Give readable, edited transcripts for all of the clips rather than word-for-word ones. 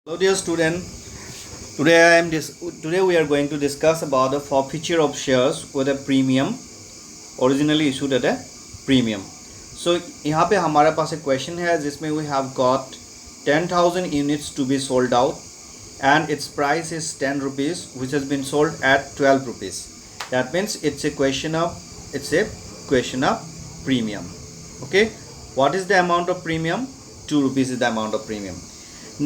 Hello dear student, today we are going to discuss about the forfeiture of shares with a premium originally issued at a premium. So यहाँ पे हमारे पास एक question है जिसमें we have got 10,000 units to be sold out and its price is 10 rupees which has been sold at 12 rupees. That means it's a question of premium. Okay, what is the amount of premium? 2 rupees is the amount of premium.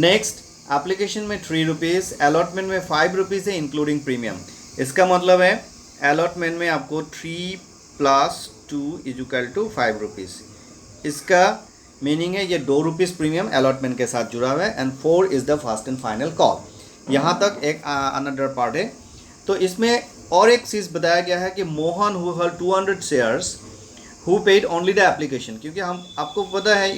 Next, application में 3 rupees, allotment में 5 rupees है including premium. इसका मतलब है allotment में आपको 3 + 2 = 5 rupees. इसका meaning है ये 2 रुपीज़ प्रीमियम अलॉटमेंट के साथ जुड़ा हुआ है and 4 is the first and final call. यहाँ तक एक अनदर पार्ट है. तो इसमें और एक चीज़ बताया गया है कि Mohan who held 200 shares who paid only the application. क्योंकि हम आपको पता है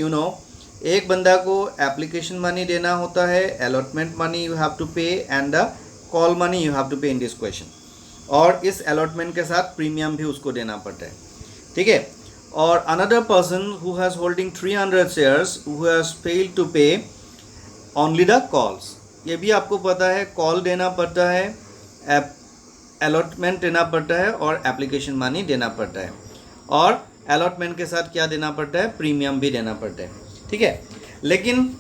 एक बंदा को एप्लीकेशन मनी देना होता है, allotment money you have to pay and the call money you have to pay in this question. और इस अलॉटमेंट के साथ प्रीमियम भी उसको देना पड़ता है. ठीक है. और another person who has holding 300 shares who has failed to pay only the calls. ये भी आपको पता है कॉल देना पड़ता है, अलॉटमेंट देना पड़ता है और एप्लीकेशन मनी देना पड़ता है. और अलॉटमेंट के साथ क्या देना पड़ता है? प्रीमियम भी देना पड़ता है. ठीक है. लेकिन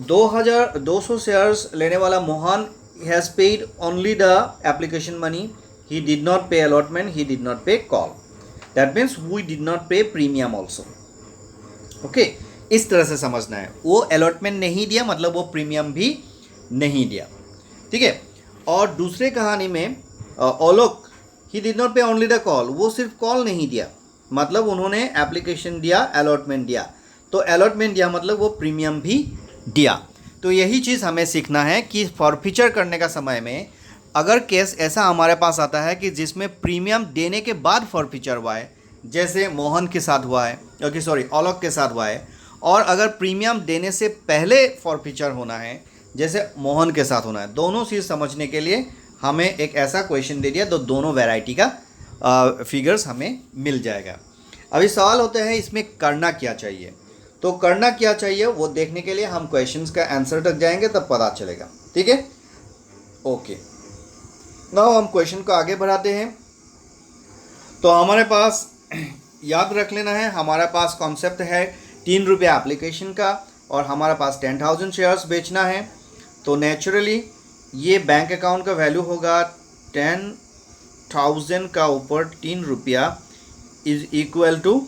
200 शेयर्स लेने वाला Mohan has paid only the application money. He did not pay allotment, he did not pay call. That means we did not pay premium also. Okay, इस तरह से समझना है. वो अलॉटमेंट नहीं दिया मतलब वो प्रीमियम भी नहीं दिया. ठीक है. और दूसरे कहानी में ओलोक ही डिड नॉट पे ओनली द कॉल. वो सिर्फ कॉल नहीं दिया मतलब उन्होंने एप्लीकेशन दिया, अलॉटमेंट दिया. तो अलॉटमेंट दिया मतलब वो प्रीमियम भी दिया. तो यही चीज़ हमें सीखना है कि फॉरफीचर करने का समय में अगर केस ऐसा हमारे पास आता है कि जिसमें प्रीमियम देने के बाद फॉरफीचर हुआ है, जैसे मोहन के साथ हुआ है, ओलोक के साथ हुआ है, और अगर प्रीमियम देने से पहले फॉरफीचर होना है जैसे मोहन के साथ होना है, दोनों चीज़ समझने के लिए हमें एक ऐसा क्वेश्चन दे दिया तो दोनों वैरायटी का फिगर्स हमें मिल जाएगा. अभी सवाल होता है इसमें करना क्या चाहिए. तो करना क्या चाहिए वो देखने के लिए हम क्वेश्चंस का आंसर तक जाएंगे तब पता चलेगा. ठीक है. ओके, नाउ हम क्वेश्चन को आगे बढ़ाते हैं. तो हमारे पास याद रख लेना है, हमारे पास कॉन्सेप्ट है 3 रुपये एप्लीकेशन का और हमारे पास 10,000 शेयर्स बेचना है. तो नेचुरली ये बैंक अकाउंट का वैल्यू होगा 10,000 का ऊपर 3 रुपया इज इक्वल टू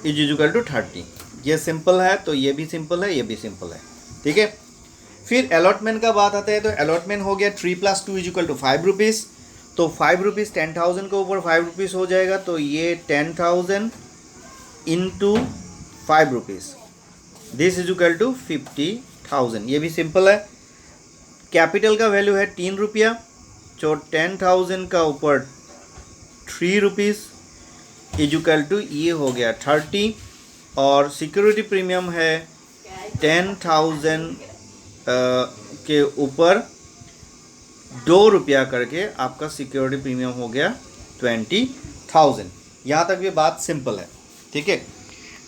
30. ये सिंपल है तो ये भी सिंपल है, ये भी सिंपल है. ठीक है. फिर अलॉटमेंट का बात आता है तो अलॉटमेंट हो गया 3 + 2 = 5 रुपीज़. तो 5 रुपीज़ 10,000 के ऊपर 5 रुपीज़ हो जाएगा. तो ये 10,000 × 5 रुपीज़ दिस = 50,000. ये भी सिंपल है. कैपिटल का वैल्यू है 3 रुपया. तो 10,000 का ऊपर 3 रुपीज़ = ये हो गया 30. और सिक्योरिटी प्रीमियम है 10,000 के ऊपर 2 रुपया करके आपका सिक्योरिटी प्रीमियम हो गया 20,000. यहाँ तक भी बात सिंपल है. ठीक है.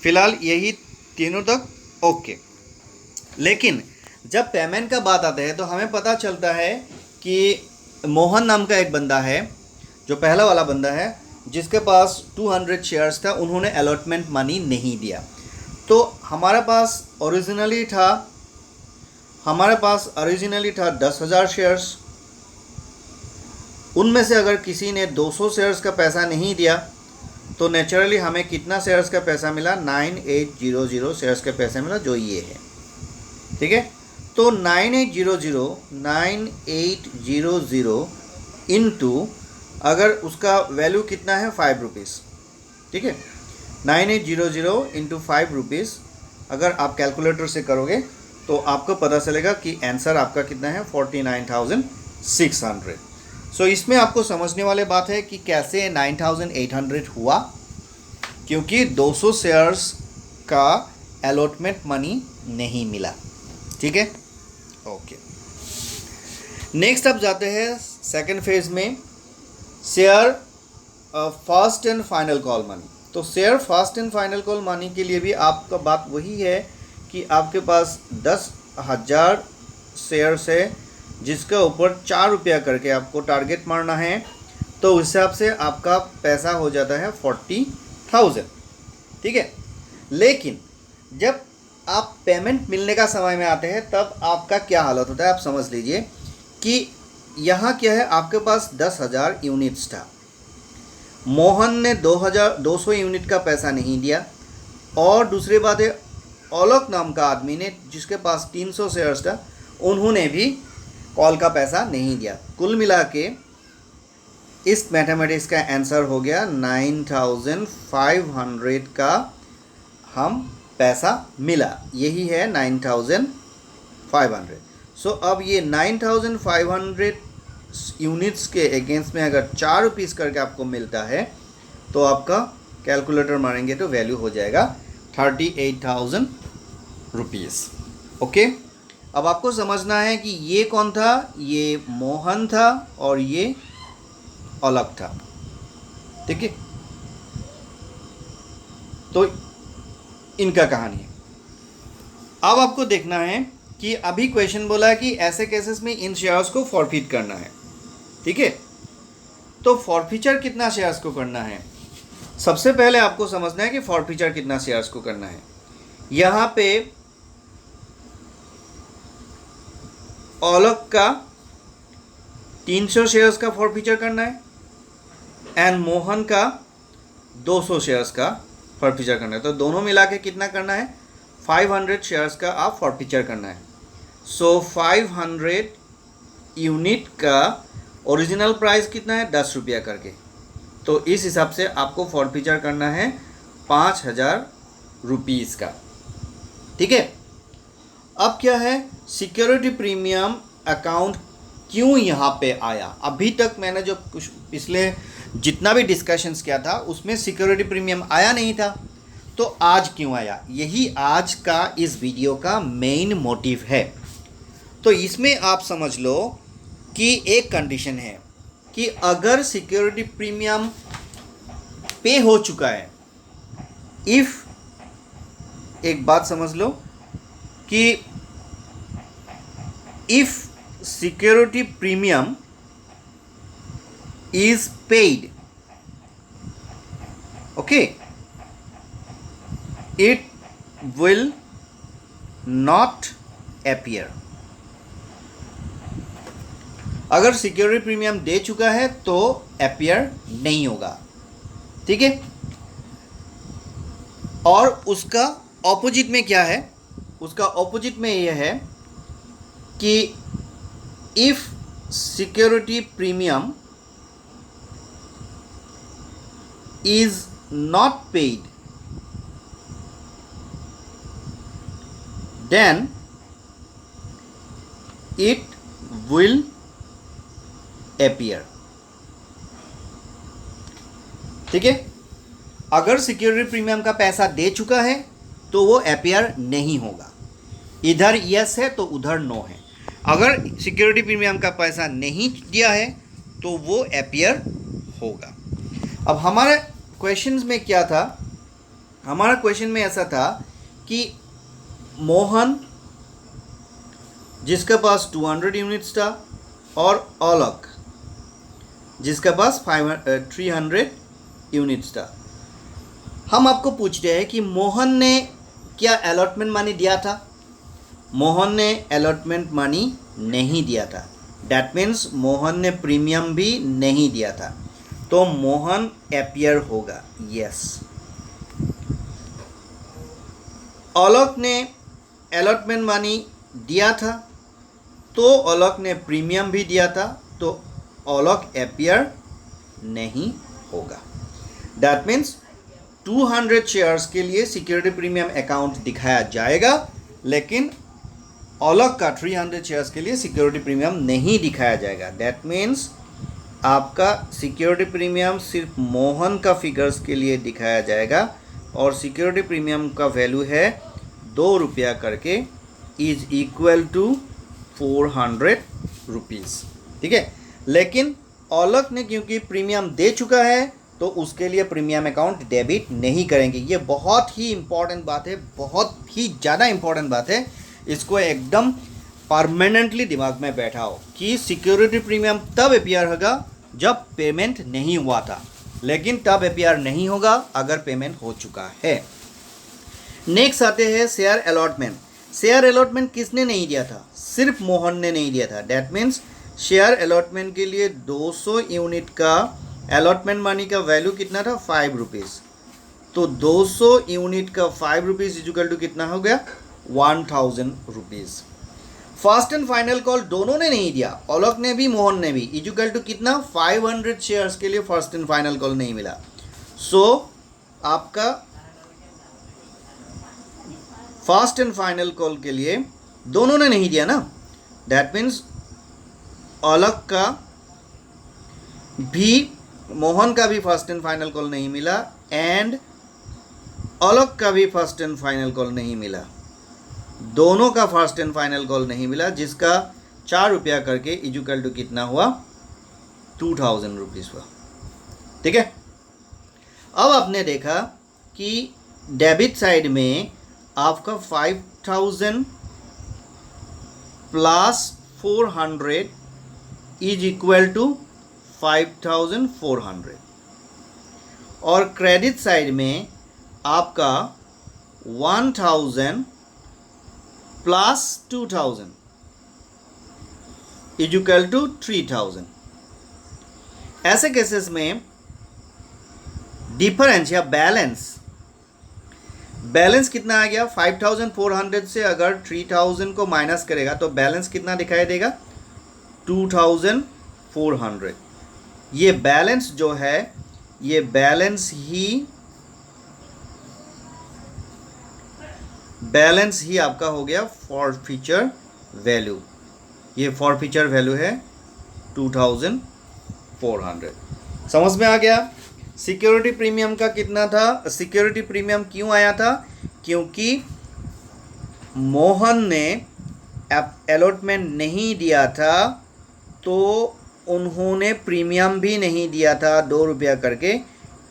फिलहाल यही तीनों तक ओके. लेकिन जब पेमेंट का बात आता है तो हमें पता चलता है कि मोहन नाम का एक बंदा है जो पहला वाला बंदा है जिसके पास 200 शेयर्स था, उन्होंने अलॉटमेंट मनी नहीं दिया. तो हमारे पास ओरिजिनली था 10,000 शेयर्स. उनमें से अगर किसी ने 200 शेयर्स का पैसा नहीं दिया तो नेचुरली हमें कितना शेयर्स का पैसा मिला? 9800 शेयर्स का पैसा मिला, जो ये है. ठीक है. तो 9800 इंटू अगर उसका वैल्यू कितना है 5 रुपीज़. ठीक है. 9800 × 5 रुपीज़ अगर आप कैलकुलेटर से करोगे तो आपको पता चलेगा कि आंसर आपका कितना है 49,600. सो इसमें आपको समझने वाले बात है कि कैसे 9,800 हुआ, क्योंकि 200 शेयर्स का अलॉटमेंट मनी नहीं मिला. ठीक है. ओके. नेक्स्ट अब जाते हैं सेकेंड फेज में, share first and final call money. तो share first and final call money के लिए भी आपका बात वही है कि आपके पास 10,000 शेयर्स है जिसके ऊपर 4 रुपया करके आपको टारगेट मारना है, तो उस हिसाब से आपका पैसा हो जाता है 40,000। ठीक है, लेकिन जब आप पेमेंट मिलने का समय में आते हैं तब आपका क्या हालत होता है आप समझ लीजिए कि यहाँ क्या है, आपके पास 10,000 यूनिट्स था, मोहन ने 200 यूनिट का पैसा नहीं दिया, और दूसरी बात है औलक नाम का आदमी ने जिसके पास 300 शेयर्स था उन्होंने भी कॉल का पैसा नहीं दिया। कुल मिला के इस मैथमेटिक्स का आंसर हो गया 9,500 का हम पैसा मिला, यही है 9,500। सो अब ये 9,500 यूनिट्स के अगेंस्ट में अगर 4 रुपीस करके आपको मिलता है तो आपका कैलकुलेटर मारेंगे तो वैल्यू हो जाएगा 38,000 रुपीज़। ओके, अब आपको समझना है कि ये कौन था, ये मोहन था और ये औलक था। ठीक है, तो इनका कहानी है। अब आपको देखना है कि अभी क्वेश्चन बोला है कि ऐसे केसेस में इन शेयर्स को फॉरफिट करना है। ठीक है, तो फॉरफीचर कितना शेयर्स को करना है, सबसे पहले आपको समझना है कि फॉरफीचर कितना शेयर्स को करना है। यहाँ पे औलक का 300 शेयर्स का फॉरफीचर करना है एंड मोहन का 200 शेयर्स का फॉरफीचर करना है, तो दोनों मिला के कितना करना है, 500 शेयर्स का आप फॉरफीचर करना है। सो 500 यूनिट का ओरिजिनल प्राइस कितना है, 10 रुपया करके, तो इस हिसाब से आपको फॉरफीचर करना है 5,000 रुपीज़ का। ठीक है, अब क्या है, सिक्योरिटी प्रीमियम अकाउंट क्यों यहाँ पे आया। अभी तक मैंने जो कुछ पिछले जितना भी डिस्कशंस किया था उसमें सिक्योरिटी प्रीमियम आया नहीं था, तो आज क्यों आया, यही आज का इस वीडियो का मेन मोटिव है। तो इसमें आप समझ लो कि एक कंडीशन है कि अगर सिक्योरिटी प्रीमियम पे हो चुका है, इफ़, एक बात समझ लो कि if security premium is paid, okay, it will not appear। अगर सिक्योरिटी प्रीमियम दे चुका है तो अपीयर नहीं होगा। ठीक है, और उसका ऑपोजिट में क्या है, उसका ऑपोजिट में यह है कि if security premium is not paid, then it will appear। ठीक है, अगर सिक्योरिटी प्रीमियम का पैसा दे चुका है तो वो अपीयर नहीं होगा, इधर यस है तो उधर नो है। अगर सिक्योरिटी प्रीमियम का पैसा नहीं दिया है तो वो अपीयर होगा। अब हमारे क्वेश्चंस में क्या था, हमारा क्वेश्चन में ऐसा था कि मोहन जिसके पास 200 यूनिट्स था और औलक जिसके पास 300 यूनिट्स था। हम आपको पूछ रहे हैं कि मोहन ने क्या अलॉटमेंट मनी दिया था, मोहन ने अलॉटमेंट मनी नहीं दिया था, डैट मीन्स मोहन ने प्रीमियम भी नहीं दिया था, तो मोहन अपीयर होगा, यस। औलक ने अलॉटमेंट मनी दिया था तो औलक ने प्रीमियम भी दिया था, तो औलक अपीयर नहीं होगा। दैट मीन्स 200 शेयर्स के लिए सिक्योरिटी प्रीमियम अकाउंट दिखाया जाएगा, लेकिन औलक का 300 शेयर्स के लिए सिक्योरिटी प्रीमियम नहीं दिखाया जाएगा। दैट मीन्स आपका सिक्योरिटी प्रीमियम सिर्फ मोहन का फिगर्स के लिए दिखाया जाएगा और सिक्योरिटी प्रीमियम का वैल्यू है 2 रुपया करके, इज इक्वल टू 400 रुपीज़। ठीक है, लेकिन औलक ने क्योंकि प्रीमियम दे चुका है तो उसके लिए प्रीमियम अकाउंट डेबिट नहीं करेंगे। ये बहुत ही इम्पॉर्टेंट बात है, बहुत ही ज़्यादा इम्पॉर्टेंट बात है, इसको एकदम परमानेंटली दिमाग में बैठा हो कि सिक्योरिटी प्रीमियम तब अपीयर होगा जब पेमेंट नहीं हुआ था, लेकिन तब अपीयर नहीं होगा अगर पेमेंट हो चुका है। नेक्स्ट आते हैं शेयर अलॉटमेंट। शेयर अलॉटमेंट किसने नहीं दिया था? सिर्फ मोहन ने नहीं दिया था। दैट मीन्स शेयर अलॉटमेंट के लिए 200 यूनिट का अलॉटमेंट मनी का वैल्यू कितना था? 5 रुपीज़। तो 200 यूनिट का 5 रुपीज़ इक्वल टू कितना हो गया? 1000 rupees. First and final call दोनों ने नहीं दिया, ऑलोक ने भी मोहन ने भी, इक्वल टू कितना? 500 शेयर्स के लिए फर्स्ट एंड फाइनल कॉल नहीं मिला। सो आपका फर्स्ट एंड फाइनल कॉल के लिए दोनों ने नहीं दिया ना। दैट मीन्स ऑलोक का भी मोहन का भी फर्स्ट एंड फाइनल कॉल नहीं मिला एंड ऑलोक का भी फर्स्ट एंड फाइनल कॉल नहीं मिला। दोनों का फर्स्ट एंड फाइनल कॉल नहीं मिला, जिसका 4 रुपया करके इक्वल टू कितना हुआ? 2000 रुपीज़ हुआ। ठीक है। अब आपने देखा कि डेबिट साइड में आपका 5000 प्लस 400 इज इक्वल टू 5400 और क्रेडिट साइड में आपका 1000 प्लस 2000 इक्वल टू 3000। ऐसे केसेस में डिफरेंस या बैलेंस कितना आ गया? 5400 से अगर 3000 को माइनस करेगा तो बैलेंस कितना दिखाई देगा? 2400। ये बैलेंस जो है, ये बैलेंस ही आपका हो गया फॉरफीचर वैल्यू। ये फॉरफीचर वैल्यू है 2400। समझ में आ गया? सिक्योरिटी प्रीमियम का कितना था? सिक्योरिटी प्रीमियम क्यों आया था? क्योंकि मोहन ने अलॉटमेंट नहीं दिया था, तो उन्होंने प्रीमियम भी नहीं दिया था 2 रुपया करके,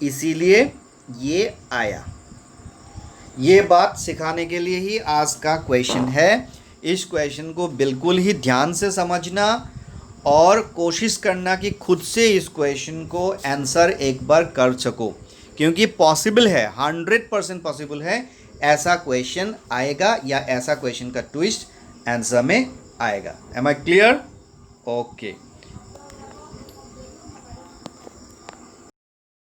इसीलिए ये आया। ये बात सिखाने के लिए ही आज का क्वेश्चन है। इस क्वेश्चन को बिल्कुल ही ध्यान से समझना और कोशिश करना कि खुद से इस क्वेश्चन को आंसर एक बार कर सको, क्योंकि पॉसिबल है, 100% पॉसिबल है ऐसा क्वेश्चन आएगा या ऐसा क्वेश्चन का ट्विस्ट आंसर में आएगा। Am I clear? ओके।